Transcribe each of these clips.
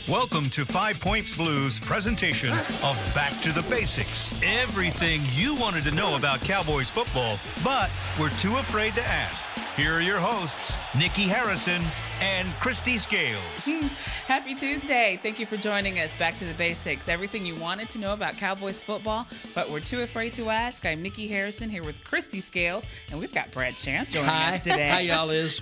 Welcome to 5 Points Blues presentation of Back to the Basics. Everything you wanted to know about Cowboys football, but were too afraid to ask. Here are your hosts, Nikki Harrison and Kristi Scales. Happy Tuesday. Thank you for joining us. Back to the Basics. Everything you wanted to know about Cowboys football, but were too afraid to ask. I'm Nikki Harrison here with Kristi Scales, and we've got Brad Sham joining us today. Hi, y'all is.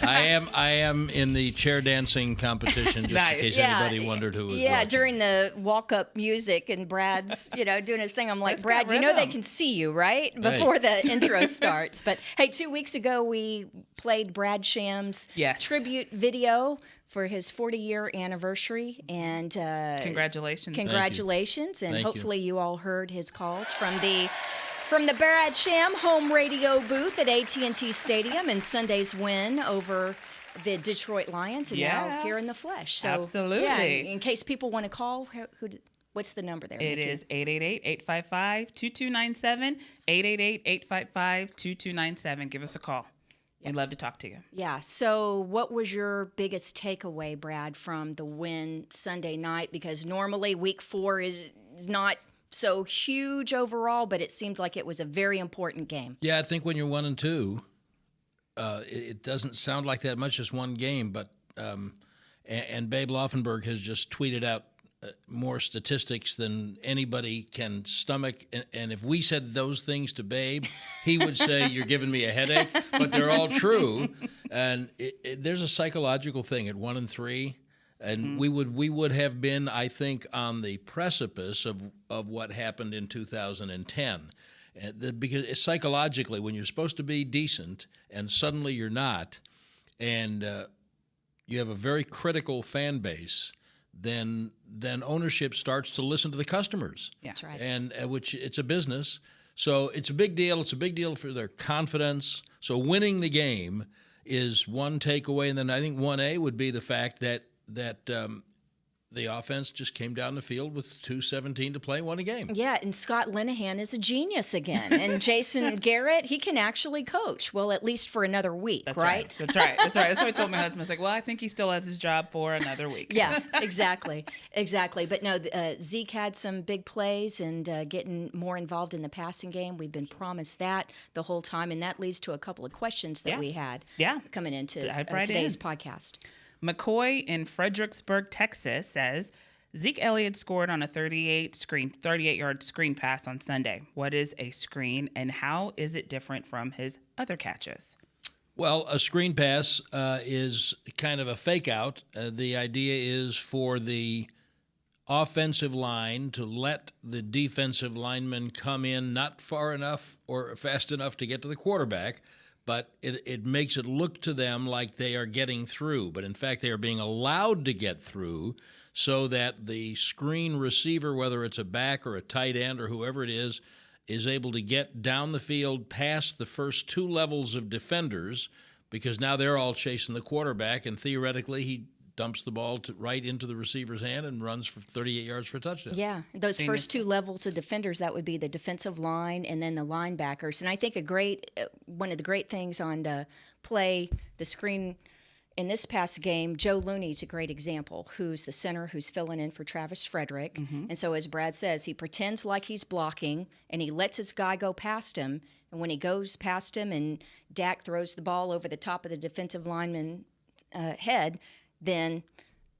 I am in the chair dancing competition, just Nice. in case anybody wondered who was watching. During the walk-up music and Brad's, doing his thing, I'm like, It's Brad, got you know they rhythm. can see you, right? Before the intro starts. But, hey, 2 weeks ago we played Brad Sham's tribute video for his 40-year anniversary. And Congratulations. Congratulations. And Thank hopefully you all heard his calls from the Brad Sham home radio booth at AT&T Stadium and Sunday's win over the Detroit Lions, and now here in the flesh. So, Absolutely. Yeah, in case people want to call, what's the number there? It Nikki? is 888-855-2297, 888-855-2297. Give us a call. We'd love to talk to you. Yeah. So what was your biggest takeaway, Brad, from the win Sunday night? Because normally week 4 is not so huge overall, but it seemed like it was a very important game. Yeah, I think when you're 1-2, it doesn't sound like that much, just one game. But and Babe Laufenberg has just tweeted out more statistics than anybody can stomach. And if we said those things to Babe, he would say, "You're giving me a headache." But they're all true. And there's a psychological thing at 1-3. And we would have been, I think, on the precipice of what happened in 2010. Because psychologically, when you're supposed to be decent and suddenly you're not, and you have a very critical fan base, then ownership starts to listen to the customers. Yeah. That's right. And which it's a business. So it's a big deal. It's a big deal for their confidence. So winning the game is one takeaway. And then I think 1A would be the fact that the offense just came down the field with 2:17 to play, won a game. Yeah, and Scott Linehan is a genius again. And Jason Garrett, he can actually coach, well, at least for another week, That's right? That's right. That's what I told my husband. I was like, well, I think he still has his job for another week. Yeah, exactly. But no, Zeke had some big plays and getting more involved in the passing game. We've been promised that the whole time, and that leads to a couple of questions that we had coming into today's podcast. McCoy in Fredericksburg, Texas says, Zeke Elliott scored on a 38-yard screen pass on Sunday. What is a screen, and how is it different from his other catches? Well, a screen pass is kind of a fake out. The idea is for the offensive line to let the defensive lineman come in not far enough or fast enough to get to the quarterback, but it makes it look to them like they are getting through. But in fact, they are being allowed to get through so that the screen receiver, whether it's a back or a tight end or whoever it is able to get down the field past the first 2 levels of defenders, because now they're all chasing the quarterback, and theoretically he dumps the ball right into the receiver's hand and runs for 38 yards for a touchdown. Yeah, those first 2 levels of defenders, that would be the defensive line and then the linebackers. And I think one of the great things on the play, the screen in this past game, Joe Looney's a great example, who's the center who's filling in for Travis Frederick. Mm-hmm. And so as Brad says, he pretends like he's blocking, and he lets his guy go past him. And when he goes past him and Dak throws the ball over the top of the defensive lineman's head, then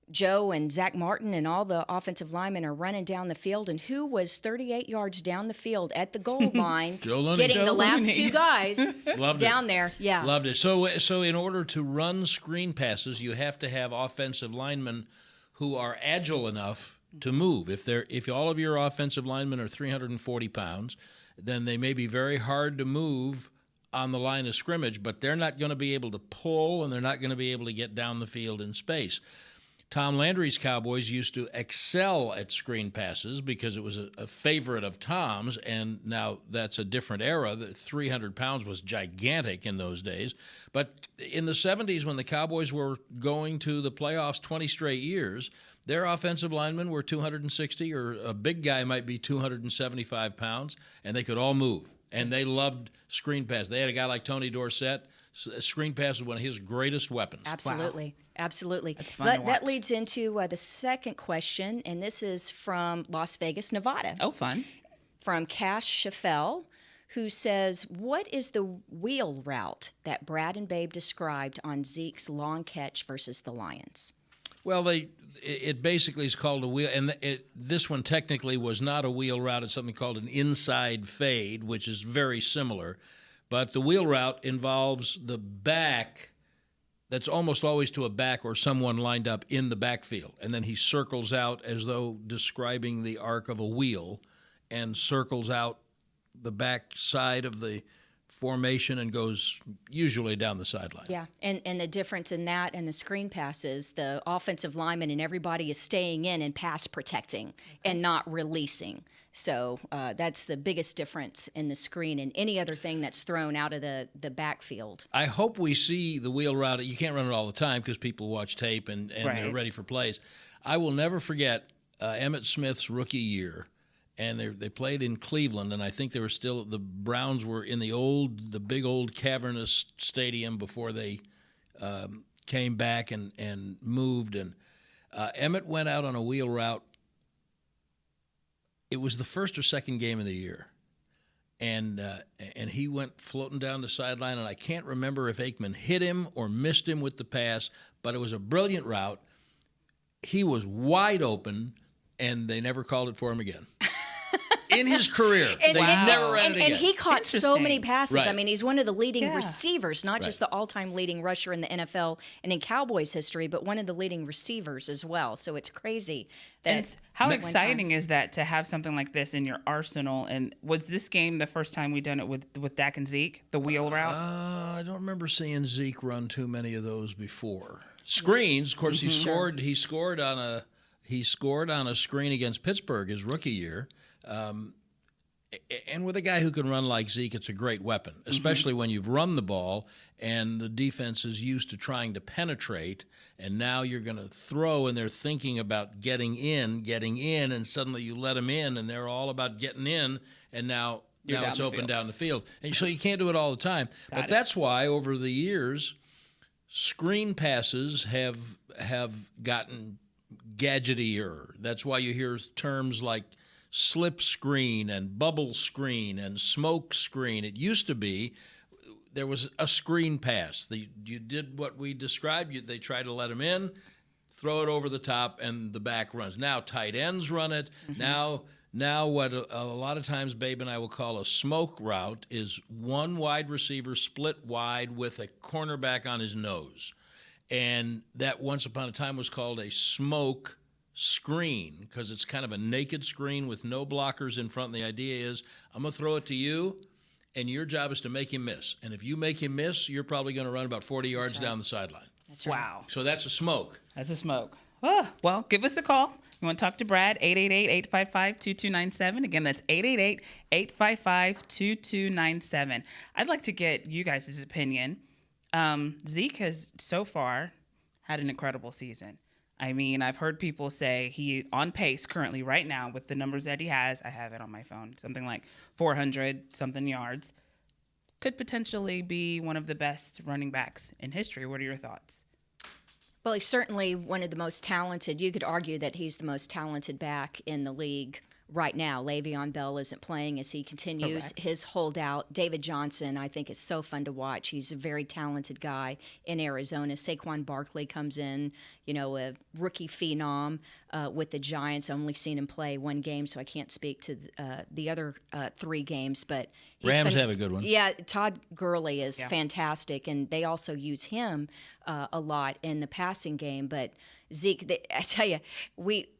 Joe and Zach Martin and all the offensive linemen are running down the field. And who was 38 yards down the field at the goal line getting the last 2 guys down there? Yeah. Loved it. So in order to run screen passes, you have to have offensive linemen who are agile enough to move. If all of your offensive linemen are 340 pounds, then they may be very hard to move on the line of scrimmage, but they're not going to be able to pull, and they're not going to be able to get down the field in space. Tom Landry's Cowboys used to excel at screen passes because it was a favorite of Tom's, and now that's a different era. The 300 pounds was gigantic in those days. But in the 70s, when the Cowboys were going to the playoffs 20 straight years, their offensive linemen were 260, or a big guy might be 275 pounds, and they could all move. And they loved screen pass. They had a guy like Tony Dorsett screen pass is one of his greatest weapons. Absolutely. Wow. Absolutely. That's fun to watch. That leads into the second question, and this is from Las Vegas, Nevada. Oh, fun. From Cash Schaffel, who says, what is the wheel route that Brad and Babe described on Zeke's long catch versus the Lions? Well, it basically is called a wheel, and this one technically was not a wheel route. It's something called an inside fade, which is very similar. But the wheel route involves the back. That's almost always to a back or someone lined up in the backfield. And then he circles out as though describing the arc of a wheel and circles out the back side of the formation and goes usually down the sideline. Yeah, and the difference in that and the screen passes, the offensive lineman and everybody is staying in and pass protecting and not releasing. So that's the biggest difference in the screen and any other thing that's thrown out of the backfield. I hope we see the wheel route. You can't run it all the time because people watch tape and Right. they're ready for plays. I will never forget Emmitt Smith's rookie year, and they played in Cleveland, and I think they were still, the Browns were in the big old cavernous stadium before they came back and moved. And Emmitt went out on a wheel route. It was the first or second game of the year, and he went floating down the sideline, and I can't remember if Aikman hit him or missed him with the pass, but it was a brilliant route. He was wide open, and they never called it for him again. In his career, they never ran it again. And he caught so many passes. Right. I mean, he's one of the leading Yeah. receivers, not just the all-time leading rusher in the NFL and in Cowboys history, but one of the leading receivers as well. So it's crazy. And how exciting is that to have something like this in your arsenal? And was this game the first time we done it with Dak and Zeke, the wheel route? I don't remember seeing Zeke run too many of those before. Screens, of course, he scored on a screen against Pittsburgh his rookie year. And with a guy who can run like Zeke, it's a great weapon, especially when you've run the ball and the defense is used to trying to penetrate, and now you're going to throw and they're thinking about getting in, and suddenly you let them in and they're all about getting in, and now it's open down the field. And so you can't do it all the time. But that's why over the years, screen passes have gotten gadgetier. That's why you hear terms like slip screen and bubble screen and smoke screen. It used to be there was a screen pass. You did what we described. They try to let them in, throw it over the top, and the back runs. Now tight ends run it. Now what a lot of times Babe and I will call a smoke route is one wide receiver split wide with a cornerback on his nose. And that once upon a time was called a smoke screen because it's kind of a naked screen with no blockers in front. And the idea is I'm going to throw it to you, and your job is to make him miss. And if you make him miss, you're probably going to run about 40 yards down the sideline. That's right. Wow. So that's a smoke. That's a smoke. Oh, well, give us a call. You want to talk to Brad, 888-855-2297. Again, that's 888-855-2297. I'd like to get you guys' opinion. Zeke has so far had an incredible season. I mean, I've heard people say he on pace currently right now with the numbers that he has. I have it on my phone, something like 400 something yards. Could potentially be one of the best running backs in history. What are your thoughts? Well, he's certainly one of the most talented. You could argue that he's the most talented back in the league right now. Le'Veon Bell isn't playing as he continues his holdout. David Johnson, I think, is so fun to watch. He's a very talented guy in Arizona. Saquon Barkley comes in, a rookie phenom with the Giants. I've only seen him play one game, so I can't speak to the other 3 games. But Rams have a good one. Yeah, Todd Gurley is fantastic, and they also use him a lot in the passing game. But Zeke, I tell you,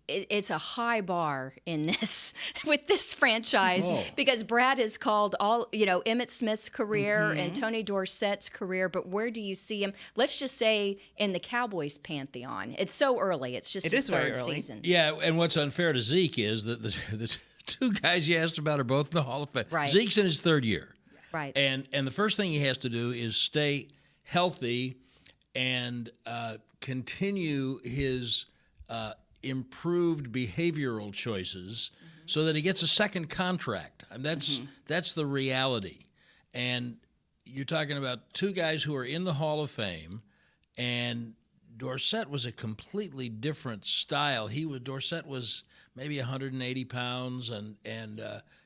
it's a high bar in this with this franchise because Brad has called all Emmitt Smith's career and Tony Dorsett's career, but where do you see him? Let's just say in the Cowboys pantheon. It's so early. It's just his third season. Yeah, and what's unfair to Zeke is that the two guys you asked about are both in the Hall of Fame. Right. Zeke's in his third year. Right. And the first thing he has to do is stay healthy and continue his improved behavioral choices so that he gets a second contract. And that's the reality. And you're talking about two guys who are in the Hall of Fame, and Dorsett was a completely different style. Dorsett was maybe 180 pounds and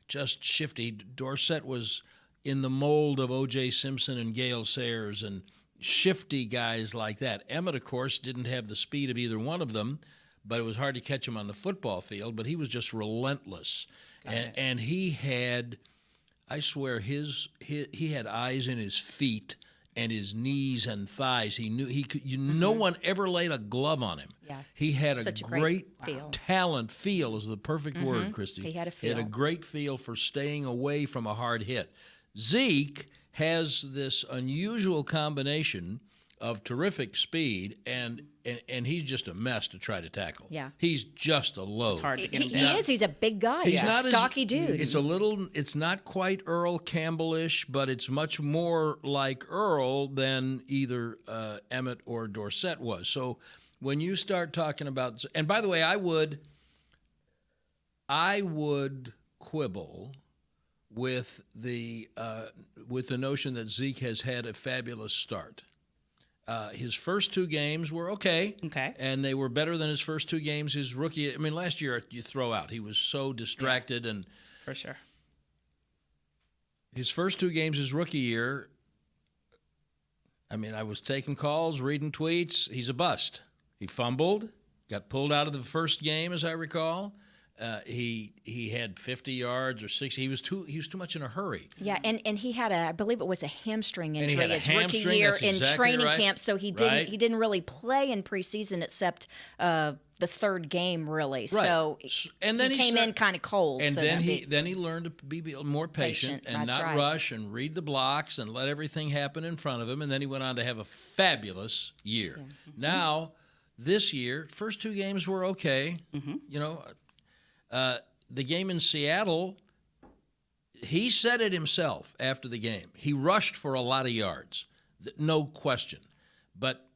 just shifty. Dorsett was in the mold of O.J. Simpson and Gale Sayers and shifty guys like that. Emmett, of course, didn't have the speed of either one of them, but it was hard to catch him on the football field. But he was just relentless, and he had, I swear, he had eyes in his feet and his knees and thighs. He knew he could. No one ever laid a glove on him. Yeah. He had Such a a great feel. talent. Feel is the perfect word, Kristi. He had a He had a feel. great feel for staying away from a hard hit. Zeke has this unusual combination of terrific speed, and he's just a mess to try to tackle. Yeah. He's just a load. It's hard to get He him down. is. He's a big guy. He's a stocky dude. It's not quite Earl Campbell-ish, but it's much more like Earl than either Emmett or Dorsett was. So when you start talking about, and by the way, I would quibble with the notion that Zeke has had a fabulous start. His first two games were okay. And they were better than his first two games. His rookie, I mean, last year you throw out. He was so distracted. And For sure. his first two games his rookie year, I mean, I was taking calls, reading tweets. He's a bust. He fumbled, got pulled out of the first game, as I recall. He had 50 yards or 60. He was too much in a hurry. Yeah, and he had I believe it was a hamstring injury his rookie hamstring, year that's in exactly training right. camp, so he didn't really play in preseason except the third game really. Right. So and then he came in kind of cold, and so then to speak. he learned to be more patient and That's not right. rush and read the blocks and let everything happen in front of him. And then he went on to have a fabulous year. Yeah. Mm-hmm. Now, this year, first two games were okay. You know, the game in Seattle, he said it himself after the game. He rushed for a lot of yards, no question. But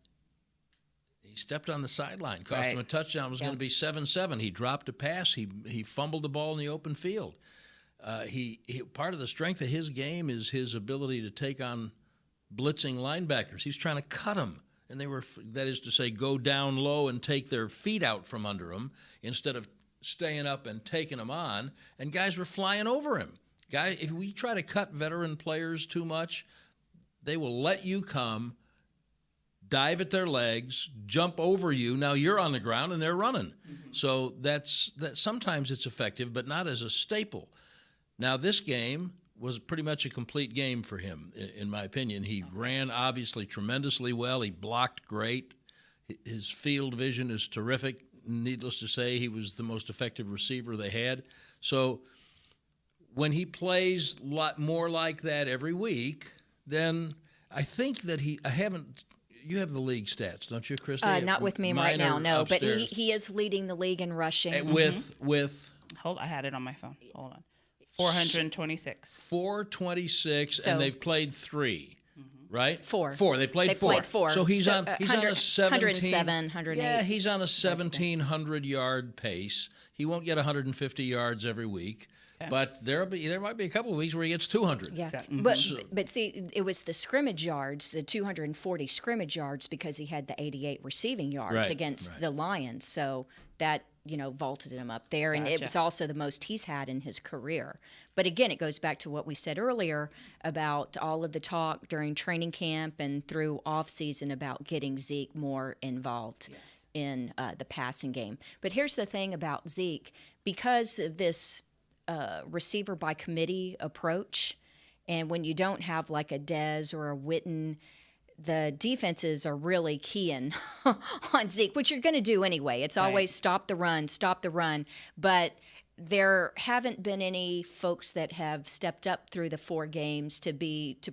he stepped on the sideline, cost him a touchdown. It was going to be 7-7. He dropped a pass. He fumbled the ball in the open field. He part of the strength of his game is his ability to take on blitzing linebackers. He's trying to cut them. And they were, that is to say, go down low and take their feet out from under them instead of staying up and taking them on. And guys were flying over him. If we try to cut veteran players too much, they will let you come, dive at their legs, jump over you. Now you're on the ground and they're running. So that sometimes it's effective, but not as a staple. Now this game was pretty much a complete game for him, in my opinion. He ran obviously tremendously well. He blocked great. His field vision is terrific. Needless to say, he was the most effective receiver they had. So when he plays a lot more like that every week, then I think that you have the league stats, don't you, Kristi? Not with me right now, no. But he is leading the league in rushing. Hold, I had it on my phone. Hold on. 426. 426, and they've played 3, right? 4. They played four. So he's on a 107, 108. Yeah, he's on a 1,700-yard pace. He won't get 150 yards every week, but there might be a couple of weeks where he gets 200. Yeah, Exactly. but see, it was the scrimmage yards, the 240 scrimmage yards, because he had the 88 receiving yards against the Lions. So that vaulted him up there, and it was also the most he's had in his career. But again, it goes back to what we said earlier about all of the talk during training camp and through off season about getting Zeke more involved in the passing game. But here's the thing about Zeke, because of this receiver by committee approach, and when you don't have like a Dez or a Witten, the defenses are really keying on Zeke, which you're going to do anyway. It's always stop the run. But there haven't been any folks that have stepped up through the 4 games to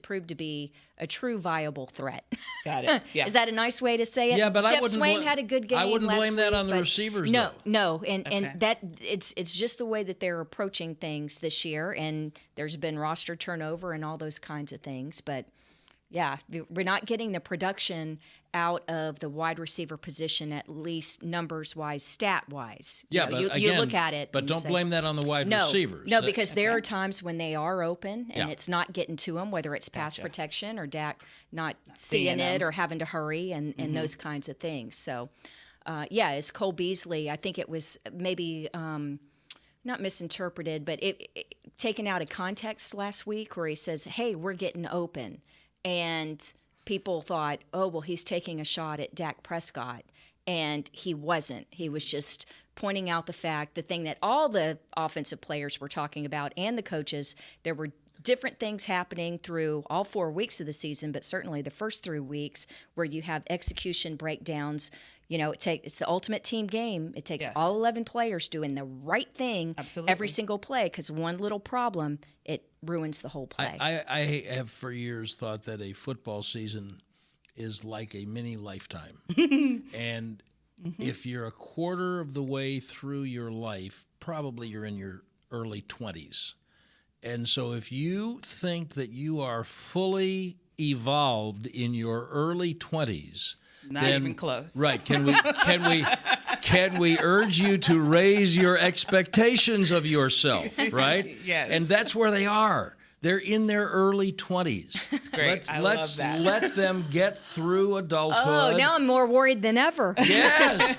prove to be a true viable threat. Got it. Yeah. Is that a nice way to say it? Yeah, but Jeff Swain had a good game. I wouldn't blame that on the but receivers. No, though. no, and that it's just the way that they're approaching things this year. And there's been roster turnover and all those kinds of things, but Yeah, we're not getting the production out of the wide receiver position, at least numbers-wise, stat-wise. Yeah, You but you again, look at it, but and don't say, blame that on the wide receivers. No, because there are times when they are open and Yeah. it's not getting to them, whether it's pass Gotcha. protection or Dak not seeing seeing it them. or having to hurry and those kinds of things. So, it's Cole Beasley. I think it was maybe not misinterpreted, but it taken out of context last week where he says, "Hey, we're getting open," and people thought, "Oh, well, he's taking a shot at Dak Prescott," and he wasn't. He was just pointing out the thing that all the offensive players were talking about and the coaches. There were different things happening through all 4 weeks of the season, but certainly the first 3 weeks where you have execution breakdowns. It's the ultimate team game. It takes Yes. all 11 players doing the right thing Absolutely. every single play, because one little problem, it ruins the whole play. I have for years thought that a football season is like a mini lifetime. And if you're a quarter of the way through your life, probably you're in your early 20s. And so if you think that you are fully evolved in your early 20s, Not then, even close. Right. Can we urge you to raise your expectations of yourself, right? Yes. And that's where they are. They're in their early 20s. That's great. I love that. Let them get through adulthood. Oh, now I'm more worried than ever. Yes.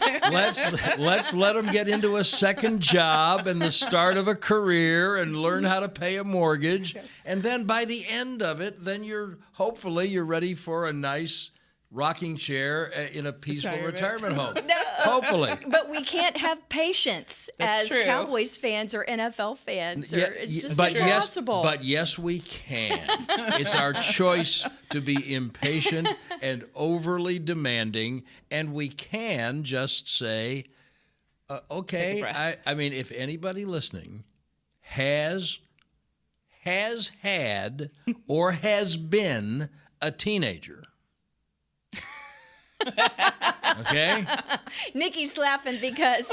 Let's let them get into a second job and the start of a career and learn how to pay a mortgage. Yes. And then by the end of it, then hopefully you're ready for a nice rocking chair in a peaceful retirement home. No. Hopefully. But we can't have patience That's as true. Cowboys fans or NFL fans. It's just but impossible. Yes, we can. It's our choice to be impatient and overly demanding, and we can just say, okay, Take a breath. I mean, if anybody listening has had or has been a teenager, okay? Nikki's laughing because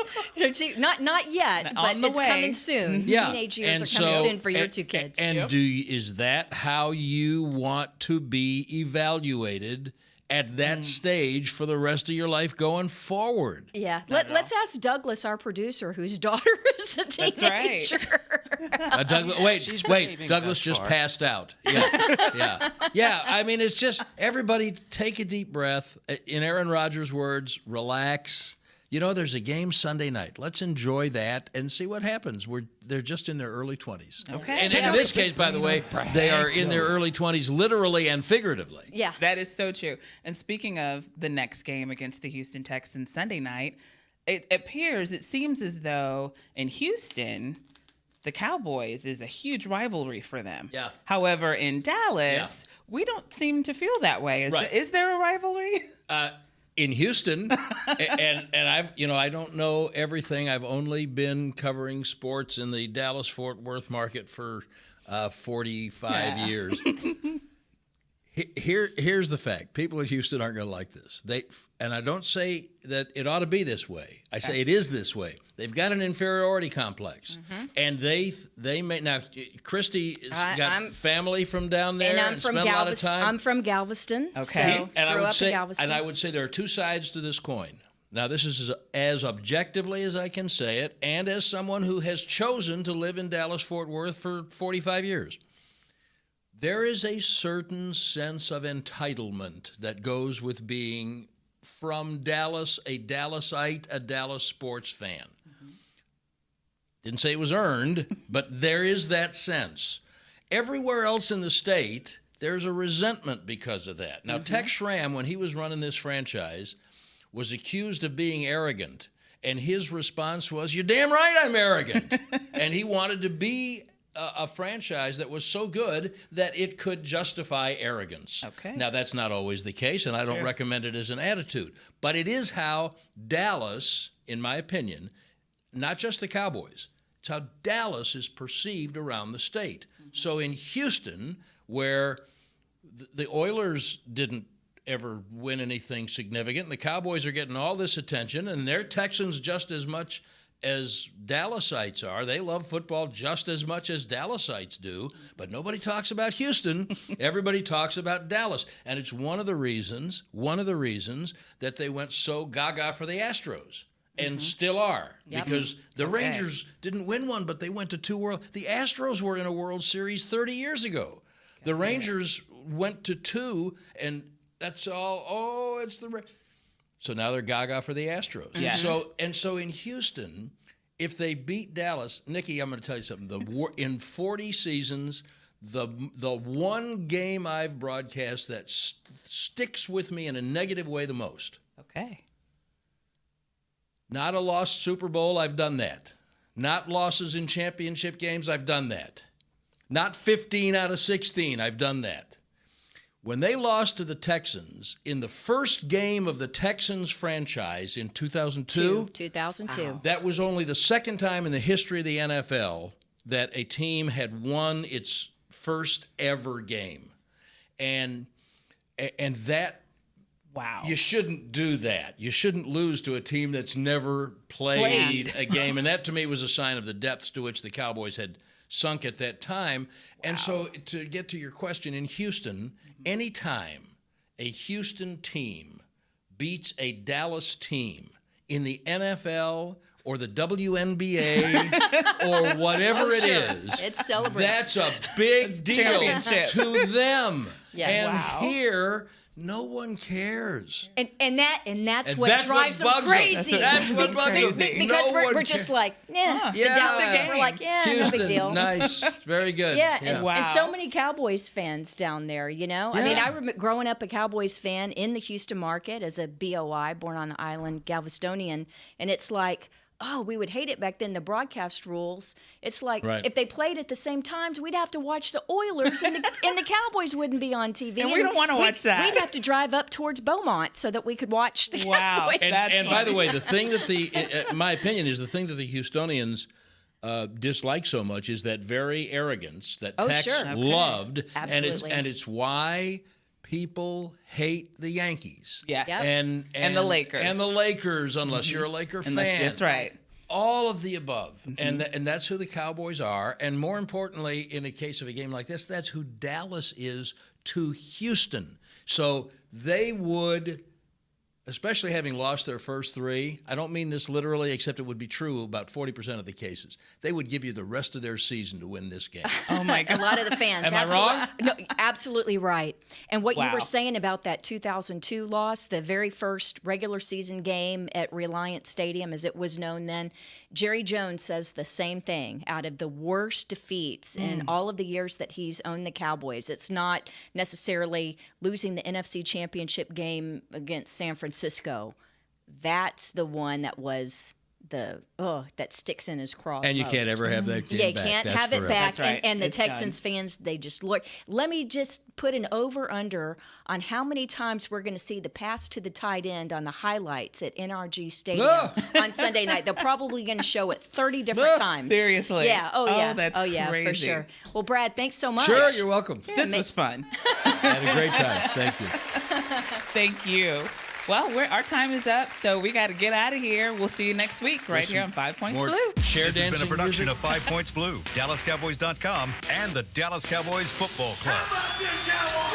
not yet, but On the it's way. coming soon. Yeah. Teenage years And are coming so- soon for your and- two kids. And is that how you want to be evaluated at that stage for the rest of your life going forward? Yeah. Let's ask Douglas, our producer, whose daughter is a teenager. That's right. Douglas, wait, behaving Douglas thus just far. passed out. Yeah. I mean, it's just everybody take a deep breath. In Aaron Rodgers' words, relax. There's a game Sunday night. Let's enjoy that and see what happens. They're just in their early 20s. Okay. And in this case, by the way, they are in their early 20s, literally and figuratively. Yeah. That is so true. And speaking of the next game against the Houston Texans Sunday night, it seems as though in Houston, the Cowboys is a huge rivalry for them. Yeah. However, in Dallas, we don't seem to feel that way. Right. Is there a rivalry? In Houston, and I don't know everything. I've only been covering sports in the Dallas-Fort Worth market for 45 years. Here's the fact. People in Houston aren't going to like this. And I don't say that it ought to be this way. I say it is this way. They've got an inferiority complex. And they may now. Kristi has got family from down there And spent a lot of time. I'm from Galveston. Okay. So And grew up in Galveston. I would say there are two sides to this coin. Now, this is as objectively as I can say it, and as someone who has chosen to live in Dallas-Fort Worth for 45 years. There is a certain sense of entitlement that goes with being from Dallas, a Dallasite, a Dallas sports fan. Didn't say it was earned, but there is that sense. Everywhere else in the state, there's a resentment because of that. Now, Tex Sham, when he was running this franchise, was accused of being arrogant. And his response was, "You're damn right I'm arrogant." And he wanted to be a franchise that was so good that it could justify arrogance. Okay. Now, that's not always the case, and I don't recommend it as an attitude. But it is how Dallas, in my opinion, not just the Cowboys, it's how Dallas is perceived around the state. So in Houston, where the Oilers didn't ever win anything significant, the Cowboys are getting all this attention, and they're Texans just as much as Dallasites are. They love football just as much as Dallasites do, but nobody talks about Houston. Everybody talks about Dallas. And it's one of the reasons that they went so gaga for the Astros. And still are, because the Rangers didn't win one, but they went to the Astros were in a World Series 30 years ago. The Rangers went to 2, and that's all. Oh, it's so now they're gaga for the Astros. Yes. So in Houston, if they beat Dallas, Nikki, I'm going to tell you something. In 40 seasons, the one game I've broadcast that sticks with me in a negative way the most. Okay. Not a lost Super Bowl, I've done that. Not losses in championship games, I've done that. Not 15 out of 16, I've done that. When they lost to the Texans in the first game of the Texans franchise in 2002, 2002. that was only the second time in the history of the NFL that a team had won its first ever game. And that, wow. you shouldn't do that. You shouldn't lose to a team that's never played a game. And that, to me, was a sign of the depths to which the Cowboys had sunk at that time. And so, to get to your question, in Houston, anytime a Houston team beats a Dallas team in the NFL or the WNBA or whatever it is, it's celebrated. That's a big deal to them. Yeah. And here, no one cares. And that's what drives them crazy. That's what bugs them. Because we're just like, the Dallas game. We're like, Houston, no big deal. Nice, very good. And so many Cowboys fans down there, you know? I mean, I remember growing up a Cowboys fan in the Houston market as a BOI, born on the island, Galvestonian, and it's like, oh, we would hate it back then, the broadcast rules. It's like, if they played at the same times, we'd have to watch the Oilers and the Cowboys wouldn't be on TV. And we don't want to watch that. We'd have to drive up towards Beaumont so that we could watch the Cowboys. And by the way, the thing that my opinion is the thing that the Houstonians dislike so much is that very arrogance that Tex loved. Absolutely. And it's why people hate the Yankees. Yes. Yep. And the Lakers. And the Lakers, unless you're a Laker fan. That's right. All of the above. And that's who the Cowboys are. And more importantly, in a case of a game like this, that's who Dallas is to Houston. So they would, especially having lost their first 3, I don't mean this literally, except it would be true about 40% of the cases. They would give you the rest of their season to win this game. Oh, my God. A lot of the fans. Am I wrong? No, absolutely right. And what you were saying about that 2002 loss, the very first regular season game at Reliant Stadium, as it was known then, Jerry Jones says the same thing. Out of the worst defeats in all of the years that he's owned the Cowboys, it's not necessarily losing the NFC Championship game against San Francisco. That's the one that was that sticks in his craw. And you most. Can't ever have that game you back. can't That's have it forever. back. That's right. And the It's Texans fans, they just look. Let me just put an over-under on how many times we're going to see the pass to the tight end on the highlights at NRG Stadium on Sunday night. They're probably going to show it 30 different times. Seriously. Yeah. Oh, yeah. That's for sure. Well, Brad, thanks so much. Sure, you're welcome. This was fun. I had a great time. Thank you. Thank you. Well, our time is up, so we got to get out of here. We'll see you next week here on 5 Points Blue. Chair This has been a dancing production music. of 5 Points Blue, DallasCowboys.com, and the Dallas Cowboys Football Club. How about this, Cowboys?